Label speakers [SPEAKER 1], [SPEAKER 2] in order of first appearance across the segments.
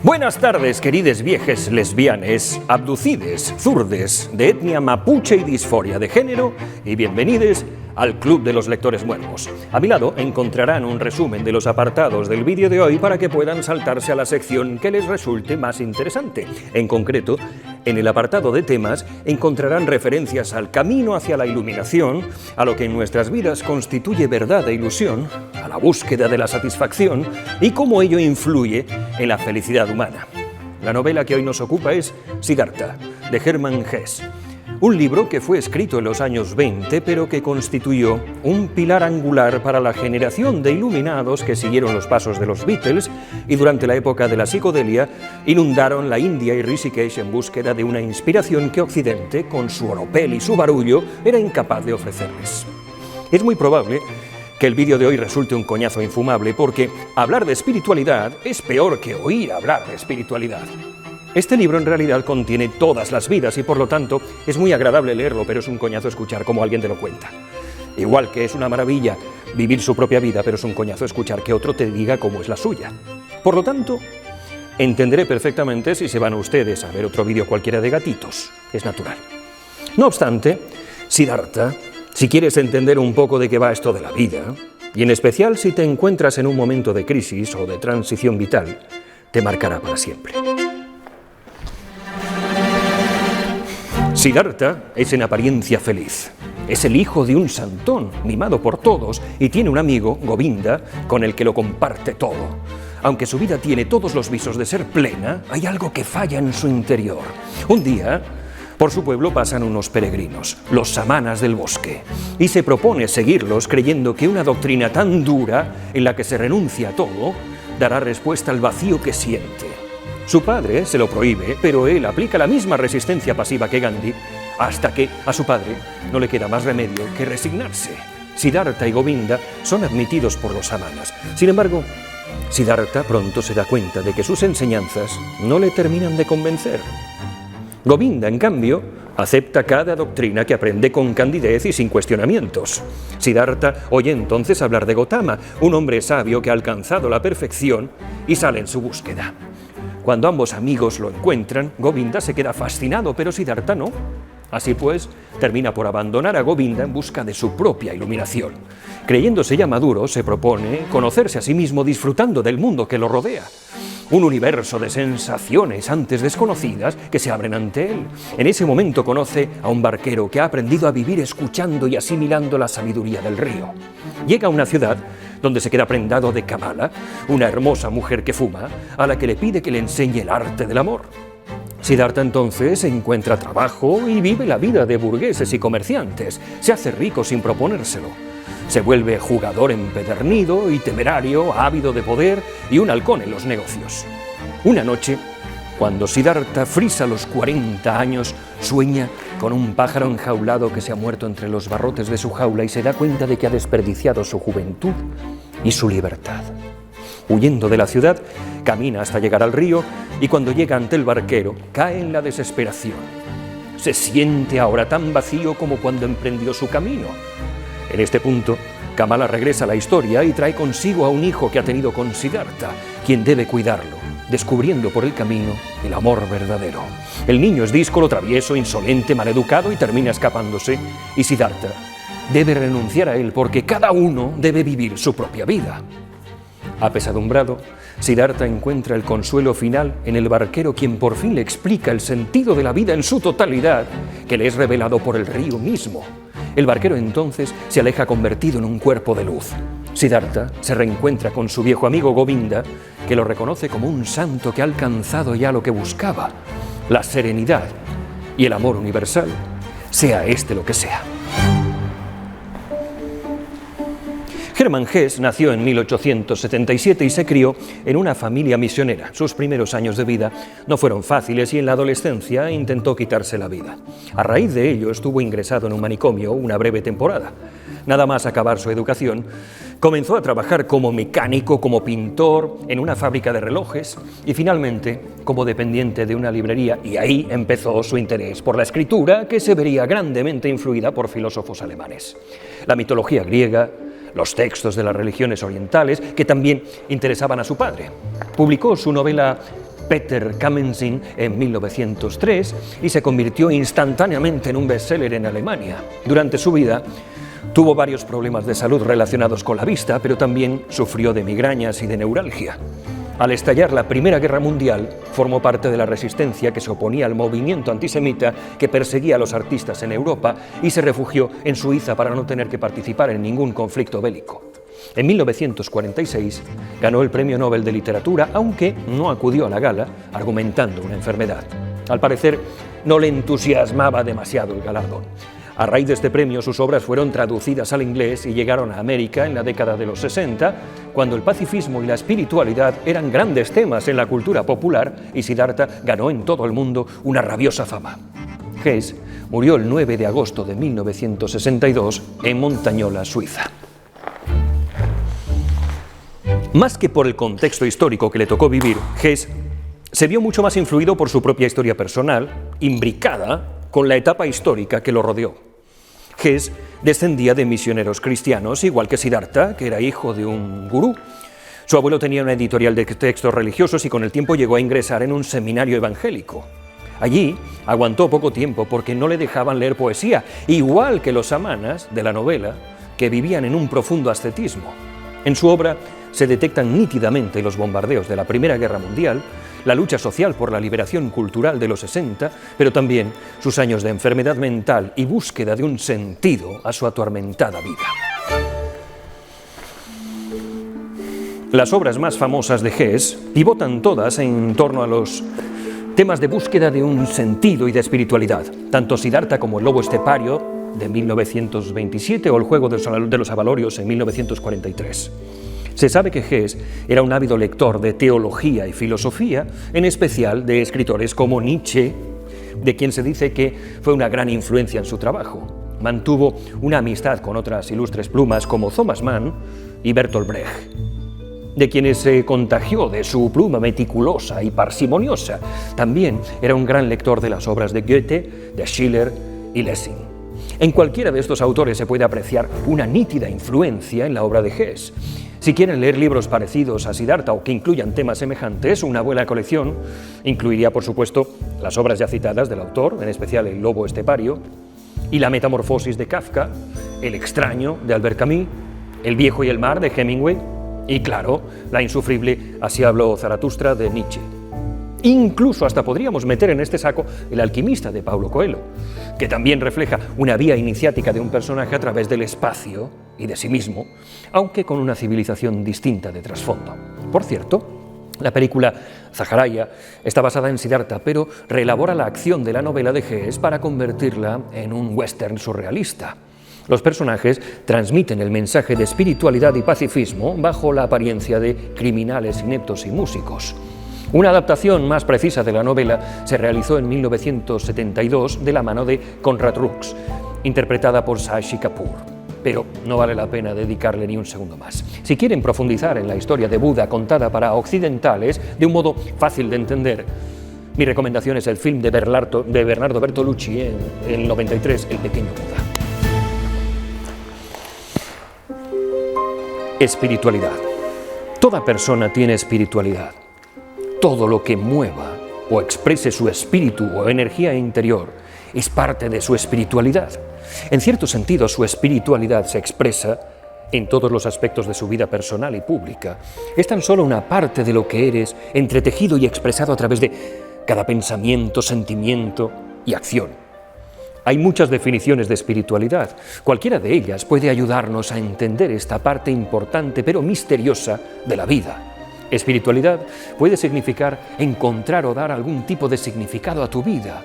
[SPEAKER 1] Buenas tardes, querides viejes lesbianes, abducides, zurdes, de etnia mapuche y disforia de género, y bienvenidos al Club de los Lectores Muermos. A mi lado encontrarán un resumen de los apartados del vídeo de hoy para que puedan saltarse a la sección que les resulte más interesante. En concreto, en el apartado de temas encontrarán referencias al camino hacia la iluminación, a lo que en nuestras vidas constituye verdad e ilusión, a la búsqueda de la satisfacción y cómo ello influye en la felicidad humana. La novela que hoy nos ocupa es Siddhartha, de Hermann Hesse. Un libro que fue escrito en los años 20, pero que constituyó un pilar angular para la generación de iluminados que siguieron los pasos de los Beatles y durante la época de la psicodelia inundaron la India y Rishikesh en búsqueda de una inspiración que Occidente, con su oropel y su barullo, era incapaz de ofrecerles. Es muy probable que el vídeo de hoy resulte un coñazo infumable porque hablar de espiritualidad es peor que oír hablar de espiritualidad. Este libro en realidad contiene todas las vidas y por lo tanto es muy agradable leerlo, pero es un coñazo escuchar cómo alguien te lo cuenta. Igual que es una maravilla vivir su propia vida, pero es un coñazo escuchar que otro te diga cómo es la suya. Por lo tanto, entenderé perfectamente si se van ustedes a ver otro vídeo cualquiera de gatitos. Es natural. No obstante, Siddhartha, si quieres entender un poco de qué va esto de la vida, y en especial si te encuentras en un momento de crisis o de transición vital, te marcará para siempre. Siddhartha es en apariencia feliz. Es el hijo de un santón, mimado por todos, y tiene un amigo, Govinda, con el que lo comparte todo. Aunque su vida tiene todos los visos de ser plena, hay algo que falla en su interior. Un día, por su pueblo pasan unos peregrinos, los samanas del bosque, y se propone seguirlos creyendo que una doctrina tan dura, en la que se renuncia a todo, dará respuesta al vacío que siente. Su padre se lo prohíbe, pero él aplica la misma resistencia pasiva que Gandhi, hasta que a su padre no le queda más remedio que resignarse. Siddhartha y Govinda son admitidos por los samanas. Sin embargo, Siddhartha pronto se da cuenta de que sus enseñanzas no le terminan de convencer. Govinda, en cambio, acepta cada doctrina que aprende con candidez y sin cuestionamientos. Siddhartha oye entonces hablar de Gotama, un hombre sabio que ha alcanzado la perfección y sale en su búsqueda. Cuando ambos amigos lo encuentran, Govinda se queda fascinado, pero Siddhartha no. Así pues, termina por abandonar a Govinda en busca de su propia iluminación. Creyéndose ya maduro, se propone conocerse a sí mismo disfrutando del mundo que lo rodea. Un universo de sensaciones antes desconocidas que se abren ante él. En ese momento conoce a un barquero que ha aprendido a vivir escuchando y asimilando la sabiduría del río. Llega a una ciudad donde se queda prendado de Kamala, una hermosa mujer que fuma, a la que le pide que le enseñe el arte del amor. Siddhartha entonces encuentra trabajo y vive la vida de burgueses y comerciantes. Se hace rico sin proponérselo. Se vuelve jugador empedernido y temerario, ávido de poder y un halcón en los negocios. Una noche, cuando Siddhartha frisa los 40 años, sueña con un pájaro enjaulado que se ha muerto entre los barrotes de su jaula y se da cuenta de que ha desperdiciado su juventud y su libertad. Huyendo de la ciudad, camina hasta llegar al río y cuando llega ante el barquero, cae en la desesperación. Se siente ahora tan vacío como cuando emprendió su camino. En este punto, Kamala regresa a la historia y trae consigo a un hijo que ha tenido con Siddhartha, quien debe cuidarlo, descubriendo por el camino el amor verdadero. El niño es díscolo, travieso, insolente, maleducado y termina escapándose, y Siddhartha debe renunciar a él porque cada uno debe vivir su propia vida. Apesadumbrado, Siddhartha encuentra el consuelo final en el barquero, quien por fin le explica el sentido de la vida en su totalidad, que le es revelado por el río mismo. El barquero entonces se aleja convertido en un cuerpo de luz. Siddhartha se reencuentra con su viejo amigo Govinda, que lo reconoce como un santo que ha alcanzado ya lo que buscaba, la serenidad y el amor universal, sea este lo que sea. Hermann Hesse nació en 1877 y se crió en una familia misionera. Sus primeros años de vida no fueron fáciles y en la adolescencia intentó quitarse la vida. A raíz de ello estuvo ingresado en un manicomio una breve temporada. Nada más acabar su educación, comenzó a trabajar como mecánico, como pintor, en una fábrica de relojes y finalmente como dependiente de una librería, y ahí empezó su interés por la escritura, que se vería grandemente influida por filósofos alemanes. La mitología griega, los textos de las religiones orientales, que también interesaban a su padre. Publicó su novela Peter Kamensin en 1903 y se convirtió instantáneamente en un bestseller en Alemania. Durante su vida tuvo varios problemas de salud relacionados con la vista, pero también sufrió de migrañas y de neuralgia. Al estallar la Primera Guerra Mundial, formó parte de la resistencia que se oponía al movimiento antisemita que perseguía a los artistas en Europa y se refugió en Suiza para no tener que participar en ningún conflicto bélico. En 1946 ganó el Premio Nobel de Literatura, aunque no acudió a la gala argumentando una enfermedad. Al parecer, no le entusiasmaba demasiado el galardón. A raíz de este premio, sus obras fueron traducidas al inglés y llegaron a América en la década de los 60, cuando el pacifismo y la espiritualidad eran grandes temas en la cultura popular y Siddhartha ganó en todo el mundo una rabiosa fama. Hesse murió el 9 de agosto de 1962 en Montagnola, Suiza. Más que por el contexto histórico que le tocó vivir, Hesse se vio mucho más influido por su propia historia personal, imbricada con la etapa histórica que lo rodeó. Hesse descendía de misioneros cristianos, igual que Siddhartha, que era hijo de un gurú. Su abuelo tenía una editorial de textos religiosos y con el tiempo llegó a ingresar en un seminario evangélico. Allí aguantó poco tiempo porque no le dejaban leer poesía, igual que los samanas de la novela, que vivían en un profundo ascetismo. En su obra se detectan nítidamente los bombardeos de la Primera Guerra Mundial, la lucha social por la liberación cultural de los 60, pero también sus años de enfermedad mental y búsqueda de un sentido a su atormentada vida. Las obras más famosas de Hesse pivotan todas en torno a los temas de búsqueda de un sentido y de espiritualidad. Tanto Siddhartha como El lobo estepario, de 1927, o El juego de los abalorios, en 1943. Se sabe que Hesse era un ávido lector de teología y filosofía, en especial de escritores como Nietzsche, de quien se dice que fue una gran influencia en su trabajo. Mantuvo una amistad con otras ilustres plumas como Thomas Mann y Bertolt Brecht, de quienes se contagió de su pluma meticulosa y parsimoniosa. También era un gran lector de las obras de Goethe, de Schiller y Lessing. En cualquiera de estos autores se puede apreciar una nítida influencia en la obra de Hesse. Si quieren leer libros parecidos a Siddhartha o que incluyan temas semejantes, una buena colección incluiría, por supuesto, las obras ya citadas del autor, en especial El lobo estepario, y La metamorfosis de Kafka, El extraño de Albert Camus, El viejo y el mar de Hemingway y, claro, la insufrible Así habló Zaratustra de Nietzsche. Incluso hasta podríamos meter en este saco El alquimista de Paulo Coelho, que también refleja una vía iniciática de un personaje a través del espacio y de sí mismo, aunque con una civilización distinta de trasfondo. Por cierto, la película Zaharaya está basada en Siddhartha, pero reelabora la acción de la novela de Hesse para convertirla en un western surrealista. Los personajes transmiten el mensaje de espiritualidad y pacifismo bajo la apariencia de criminales ineptos y músicos. Una adaptación más precisa de la novela se realizó en 1972 de la mano de Conrad Rux, interpretada por Shashi Kapoor. Pero no vale la pena dedicarle ni un segundo más. Si quieren profundizar en la historia de Buda contada para occidentales de un modo fácil de entender, mi recomendación es el film de Bernardo Bertolucci en el 93, El pequeño Buda. Espiritualidad. Toda persona tiene espiritualidad. Todo lo que mueva o exprese su espíritu o energía interior es parte de su espiritualidad. En cierto sentido, su espiritualidad se expresa en todos los aspectos de su vida personal y pública. Es tan solo una parte de lo que eres, entretejido y expresado a través de cada pensamiento, sentimiento y acción. Hay muchas definiciones de espiritualidad. Cualquiera de ellas puede ayudarnos a entender esta parte importante pero misteriosa de la vida. Espiritualidad puede significar encontrar o dar algún tipo de significado a tu vida.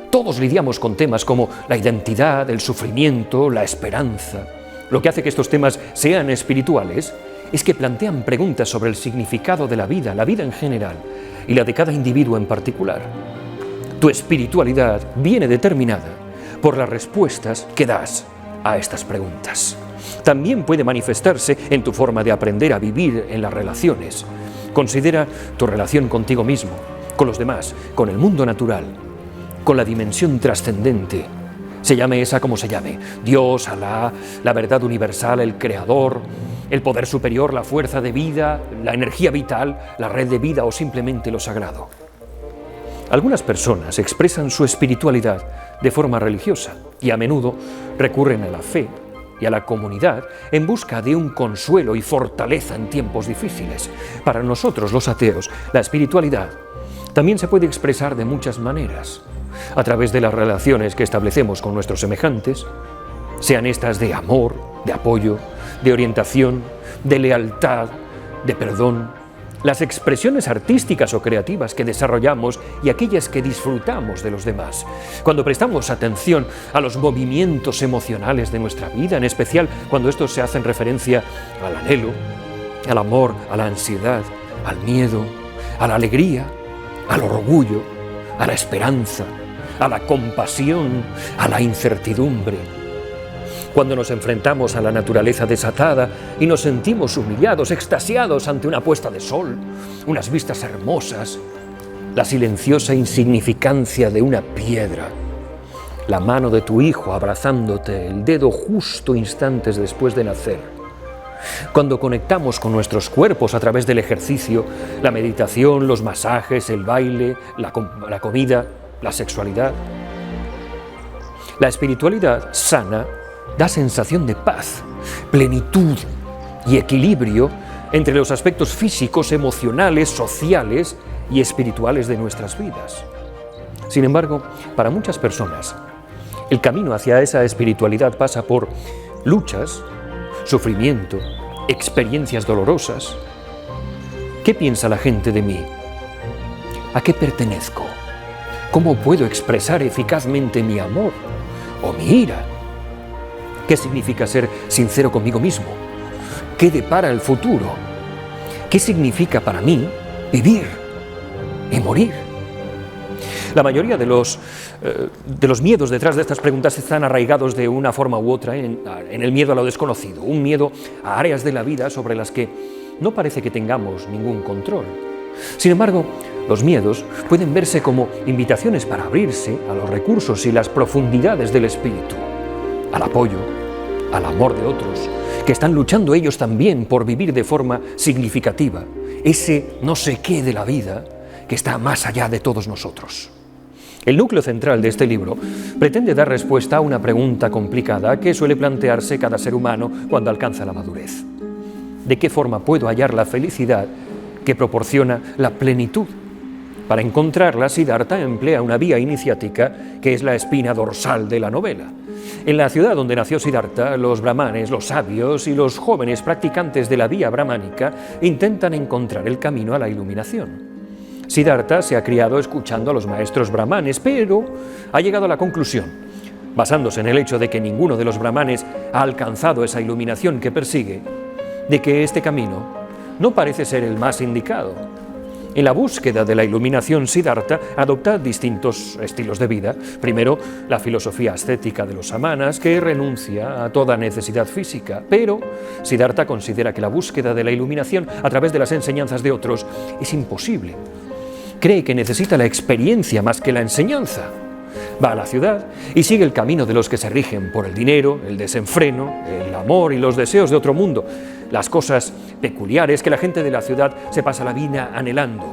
[SPEAKER 1] Todos lidiamos con temas como la identidad, el sufrimiento, la esperanza. Lo que hace que estos temas sean espirituales es que plantean preguntas sobre el significado de la vida en general y la de cada individuo en particular. Tu espiritualidad viene determinada por las respuestas que das a estas preguntas. También puede manifestarse en tu forma de aprender a vivir en las relaciones. Considera tu relación contigo mismo, con los demás, con el mundo natural, con la dimensión trascendente. Se llame esa como se llame, Dios, Alá, la verdad universal, el Creador, el poder superior, la fuerza de vida, la energía vital, la red de vida o simplemente lo sagrado. Algunas personas expresan su espiritualidad de forma religiosa y a menudo recurren a la fe y a la comunidad en busca de un consuelo y fortaleza en tiempos difíciles. Para nosotros, los ateos, la espiritualidad también se puede expresar de muchas maneras, a través de las relaciones que establecemos con nuestros semejantes, sean estas de amor, de apoyo, de orientación, de lealtad, de perdón, las expresiones artísticas o creativas que desarrollamos y aquellas que disfrutamos de los demás. Cuando prestamos atención a los movimientos emocionales de nuestra vida, en especial cuando estos se hacen referencia al anhelo, al amor, a la ansiedad, al miedo, a la alegría, al orgullo, a la esperanza, a la compasión, a la incertidumbre. Cuando nos enfrentamos a la naturaleza desatada y nos sentimos humillados, extasiados ante una puesta de sol, unas vistas hermosas, la silenciosa insignificancia de una piedra, la mano de tu hijo abrazándote, el dedo justo instantes después de nacer. Cuando conectamos con nuestros cuerpos a través del ejercicio, la meditación, los masajes, el baile, la comida, la sexualidad. La espiritualidad sana da sensación de paz, plenitud y equilibrio entre los aspectos físicos, emocionales, sociales y espirituales de nuestras vidas. Sin embargo, para muchas personas, el camino hacia esa espiritualidad pasa por luchas, sufrimiento, experiencias dolorosas. ¿Qué piensa la gente de mí? ¿A qué pertenezco? ¿Cómo puedo expresar eficazmente mi amor o mi ira? ¿Qué significa ser sincero conmigo mismo? ¿Qué depara el futuro? ¿Qué significa para mí vivir y morir? La mayoría de los miedos detrás de estas preguntas están arraigados de una forma u otra en el miedo a lo desconocido, un miedo a áreas de la vida sobre las que no parece que tengamos ningún control. Sin embargo, los miedos pueden verse como invitaciones para abrirse a los recursos y las profundidades del espíritu, al apoyo, al amor de otros, que están luchando ellos también por vivir de forma significativa, ese no sé qué de la vida que está más allá de todos nosotros. El núcleo central de este libro pretende dar respuesta a una pregunta complicada que suele plantearse cada ser humano cuando alcanza la madurez. ¿De qué forma puedo hallar la felicidad que proporciona la plenitud? Para encontrarla, Siddhartha emplea una vía iniciática que es la espina dorsal de la novela. En la ciudad donde nació Siddhartha, los brahmanes, los sabios y los jóvenes practicantes de la vía brahmánica intentan encontrar el camino a la iluminación. Siddhartha se ha criado escuchando a los maestros brahmanes, pero ha llegado a la conclusión, basándose en el hecho de que ninguno de los brahmanes ha alcanzado esa iluminación que persigue, de que este camino no parece ser el más indicado. En la búsqueda de la iluminación, Siddhartha adopta distintos estilos de vida. Primero, la filosofía ascética de los samanas, que renuncia a toda necesidad física. Pero Siddhartha considera que la búsqueda de la iluminación a través de las enseñanzas de otros es imposible. Cree que necesita la experiencia más que la enseñanza. Va a la ciudad y sigue el camino de los que se rigen por el dinero, el desenfreno, el amor y los deseos de otro mundo, las cosas peculiares que la gente de la ciudad se pasa la vida anhelando.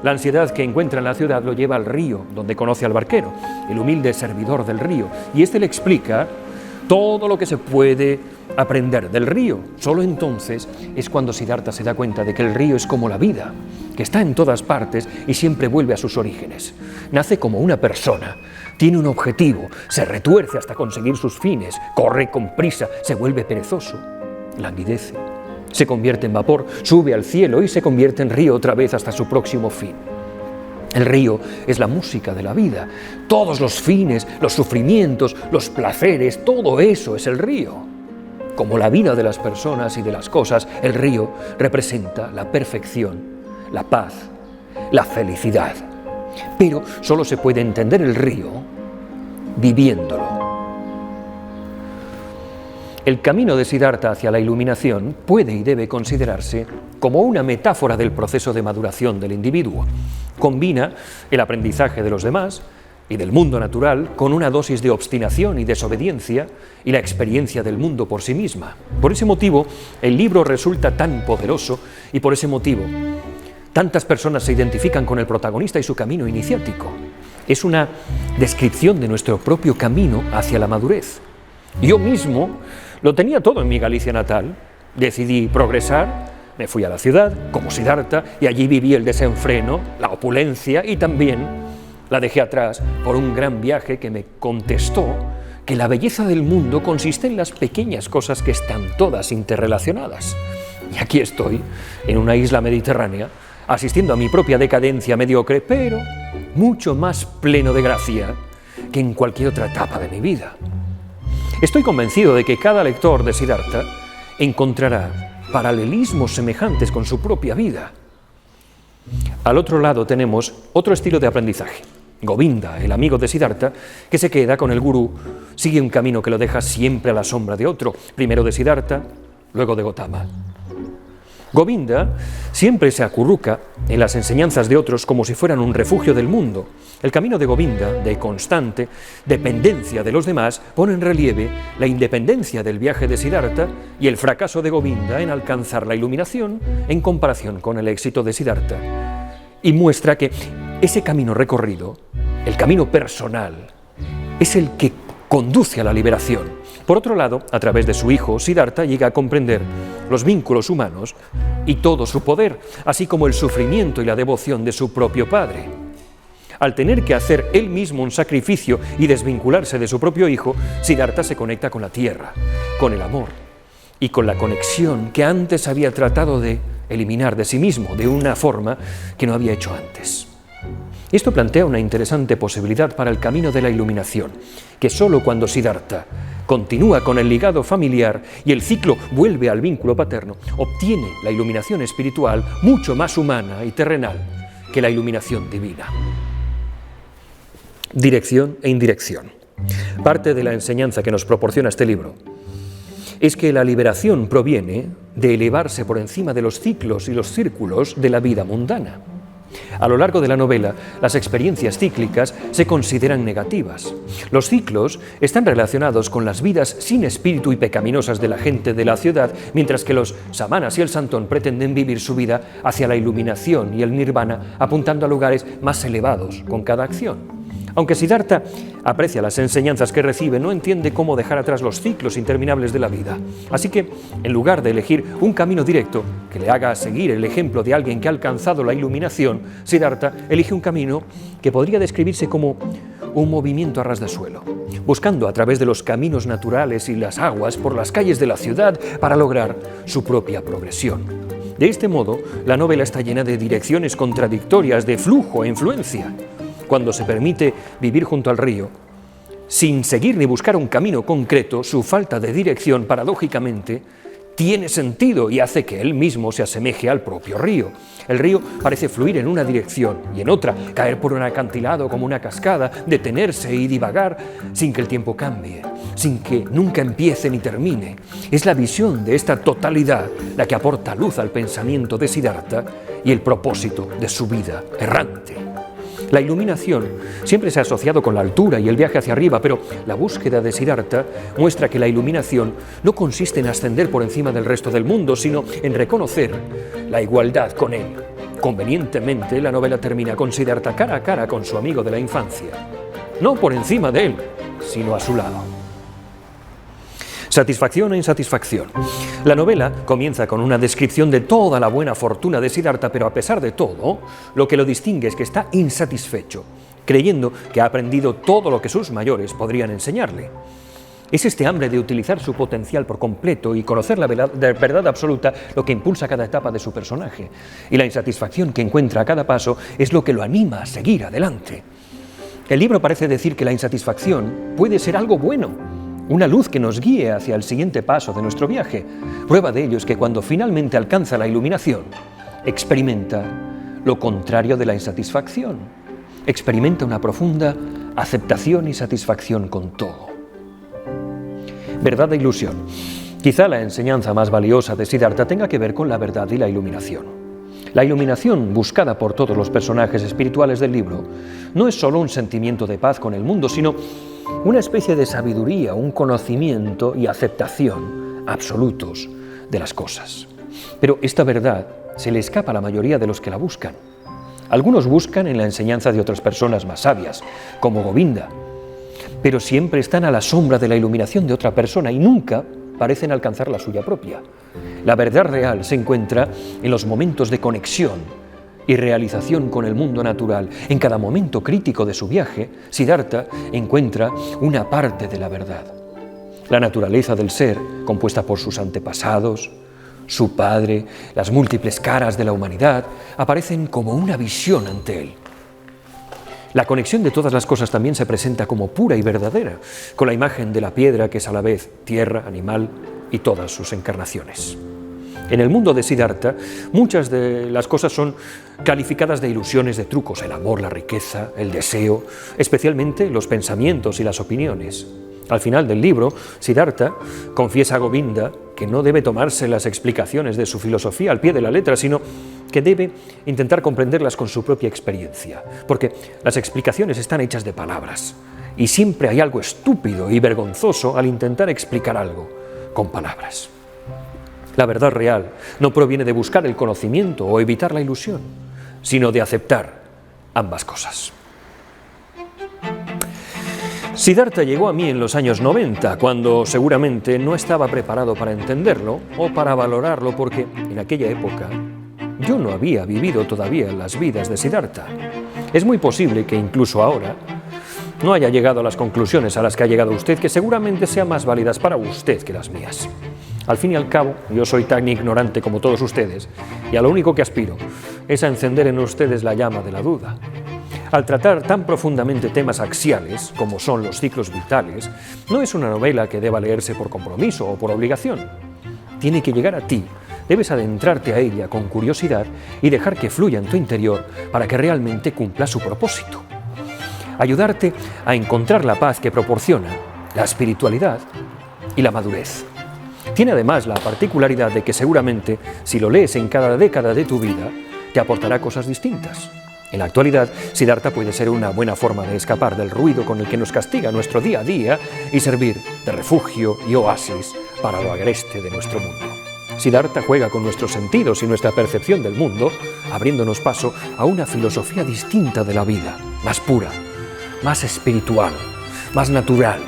[SPEAKER 1] La ansiedad que encuentra en la ciudad lo lleva al río, donde conoce al barquero, el humilde servidor del río, y este le explica todo lo que se puede aprender del río. Solo entonces es cuando Siddhartha se da cuenta de que el río es como la vida, que está en todas partes y siempre vuelve a sus orígenes. Nace como una persona, tiene un objetivo, se retuerce hasta conseguir sus fines, corre con prisa, se vuelve perezoso, languidece, se convierte en vapor, sube al cielo y se convierte en río otra vez hasta su próximo fin. El río es la música de la vida. Todos los fines, los sufrimientos, los placeres, todo eso es el río. como la vida de las personas y de las cosas, el río representa la perfección, la paz, la felicidad. Pero solo se puede entender el río viviéndolo. El camino de Siddhartha hacia la iluminación puede y debe considerarse como una metáfora del proceso de maduración del individuo. Combina el aprendizaje de los demás y del mundo natural con una dosis de obstinación y desobediencia y la experiencia del mundo por sí misma. Por ese motivo, el libro resulta tan poderoso y por ese motivo, tantas personas se identifican con el protagonista y su camino iniciático. Es una descripción de nuestro propio camino hacia la madurez. Yo mismo lo tenía todo en mi Galicia natal. Decidí progresar, me fui a la ciudad, como Siddhartha, y allí viví el desenfreno, la opulencia y también la dejé atrás por un gran viaje que me contestó que la belleza del mundo consiste en las pequeñas cosas que están todas interrelacionadas. Y aquí estoy, en una isla mediterránea, asistiendo a mi propia decadencia mediocre, pero mucho más pleno de gracia que en cualquier otra etapa de mi vida. Estoy convencido de que cada lector de Siddhartha encontrará paralelismos semejantes con su propia vida. Al otro lado tenemos otro estilo de aprendizaje. Govinda, el amigo de Siddhartha, que se queda con el gurú, sigue un camino que lo deja siempre a la sombra de otro, primero de Siddhartha, luego de Gotama. Govinda siempre se acurruca en las enseñanzas de otros como si fueran un refugio del mundo. El camino de Govinda, de constante dependencia de los demás, pone en relieve la independencia del viaje de Siddhartha y el fracaso de Govinda en alcanzar la iluminación en comparación con el éxito de Siddhartha. Y muestra que ese camino recorrido, el camino personal, es el que conduce a la liberación. Por otro lado, a través de su hijo, Siddhartha llega a comprender los vínculos humanos y todo su poder, así como el sufrimiento y la devoción de su propio padre. Al tener que hacer él mismo un sacrificio y desvincularse de su propio hijo, Siddhartha se conecta con la tierra, con el amor y con la conexión que antes había tratado de eliminar de sí mismo de una forma que no había hecho antes. Esto plantea una interesante posibilidad para el camino de la iluminación, que solo cuando Siddhartha continúa con el ligado familiar y el ciclo vuelve al vínculo paterno, obtiene la iluminación espiritual mucho más humana y terrenal que la iluminación divina. Dirección e indirección. Parte de la enseñanza que nos proporciona este libro es que la liberación proviene de elevarse por encima de los ciclos y los círculos de la vida mundana. A lo largo de la novela, las experiencias cíclicas se consideran negativas. Los ciclos están relacionados con las vidas sin espíritu y pecaminosas de la gente de la ciudad, mientras que los samanas y el santón pretenden vivir su vida hacia la iluminación y el nirvana, apuntando a lugares más elevados con cada acción. Aunque Siddhartha aprecia las enseñanzas que recibe, no entiende cómo dejar atrás los ciclos interminables de la vida. Así que, en lugar de elegir un camino directo que le haga seguir el ejemplo de alguien que ha alcanzado la iluminación, Siddhartha elige un camino que podría describirse como un movimiento a ras de suelo, buscando a través de los caminos naturales y las aguas por las calles de la ciudad para lograr su propia progresión. De este modo, la novela está llena de direcciones contradictorias, de flujo e influencia. Cuando se permite vivir junto al río, sin seguir ni buscar un camino concreto, su falta de dirección, paradójicamente, tiene sentido y hace que él mismo se asemeje al propio río. El río parece fluir en una dirección y en otra, caer por un acantilado como una cascada, detenerse y divagar sin que el tiempo cambie, sin que nunca empiece ni termine. Es la visión de esta totalidad la que aporta luz al pensamiento de Siddhartha y el propósito de su vida errante. La iluminación siempre se ha asociado con la altura y el viaje hacia arriba, pero la búsqueda de Siddhartha muestra que la iluminación no consiste en ascender por encima del resto del mundo, sino en reconocer la igualdad con él. Convenientemente, la novela termina con Siddhartha cara a cara con su amigo de la infancia, no por encima de él, sino a su lado. Satisfacción e insatisfacción. La novela comienza con una descripción de toda la buena fortuna de Siddhartha, pero a pesar de todo, lo que lo distingue es que está insatisfecho, creyendo que ha aprendido todo lo que sus mayores podrían enseñarle. Es este hambre de utilizar su potencial por completo y conocer la verdad absoluta lo que impulsa cada etapa de su personaje. Y la insatisfacción que encuentra a cada paso es lo que lo anima a seguir adelante. El libro parece decir que la insatisfacción puede ser algo bueno, una luz que nos guíe hacia el siguiente paso de nuestro viaje. Prueba de ello es que cuando finalmente alcanza la iluminación, experimenta lo contrario de la insatisfacción. Experimenta una profunda aceptación y satisfacción con todo. Verdad e ilusión. Quizá la enseñanza más valiosa de Siddhartha tenga que ver con la verdad y la iluminación. La iluminación buscada por todos los personajes espirituales del libro no es solo un sentimiento de paz con el mundo, sino una especie de sabiduría, un conocimiento y aceptación absolutos de las cosas. Pero esta verdad se le escapa a la mayoría de los que la buscan. Algunos buscan en la enseñanza de otras personas más sabias, como Govinda, pero siempre están a la sombra de la iluminación de otra persona y nunca parecen alcanzar la suya propia. La verdad real se encuentra en los momentos de conexión y realización con el mundo natural. En cada momento crítico de su viaje, Siddhartha encuentra una parte de la verdad. La naturaleza del ser, compuesta por sus antepasados, su padre, las múltiples caras de la humanidad, aparecen como una visión ante él. La conexión de todas las cosas también se presenta como pura y verdadera, con la imagen de la piedra que es a la vez tierra, animal y todas sus encarnaciones. En el mundo de Siddhartha, muchas de las cosas son calificadas de ilusiones, de trucos, el amor, la riqueza, el deseo, especialmente los pensamientos y las opiniones. Al final del libro, Siddhartha confiesa a Govinda que no debe tomarse las explicaciones de su filosofía al pie de la letra, sino que debe intentar comprenderlas con su propia experiencia, porque las explicaciones están hechas de palabras, y siempre hay algo estúpido y vergonzoso al intentar explicar algo con palabras. La verdad real no proviene de buscar el conocimiento o evitar la ilusión, sino de aceptar ambas cosas. Siddhartha llegó a mí en los años 90, cuando seguramente no estaba preparado para entenderlo o para valorarlo, porque en aquella época yo no había vivido todavía las vidas de Siddhartha. Es muy posible que incluso ahora no haya llegado a las conclusiones a las que ha llegado usted, que seguramente sean más válidas para usted que las mías. Al fin y al cabo, yo soy tan ignorante como todos ustedes, y a lo único que aspiro es a encender en ustedes la llama de la duda. Al tratar tan profundamente temas axiales, como son los ciclos vitales, no es una novela que deba leerse por compromiso o por obligación. Tiene que llegar a ti. Debes adentrarte a ella con curiosidad y dejar que fluya en tu interior para que realmente cumpla su propósito. Ayudarte a encontrar la paz que proporciona la espiritualidad y la madurez. Tiene además la particularidad de que seguramente, si lo lees en cada década de tu vida, te aportará cosas distintas. En la actualidad, Siddhartha puede ser una buena forma de escapar del ruido con el que nos castiga nuestro día a día y servir de refugio y oasis para lo agreste de nuestro mundo. Siddhartha juega con nuestros sentidos y nuestra percepción del mundo, abriéndonos paso a una filosofía distinta de la vida, más pura, más espiritual, más natural,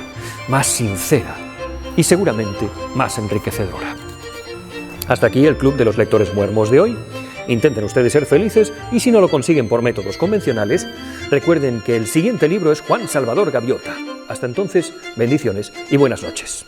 [SPEAKER 1] más sincera y seguramente más enriquecedora. Hasta aquí el Club de los Lectores Muermos de hoy. Intenten ustedes ser felices y si no lo consiguen por métodos convencionales, recuerden que el siguiente libro es Juan Salvador Gaviota. Hasta entonces, bendiciones y buenas noches.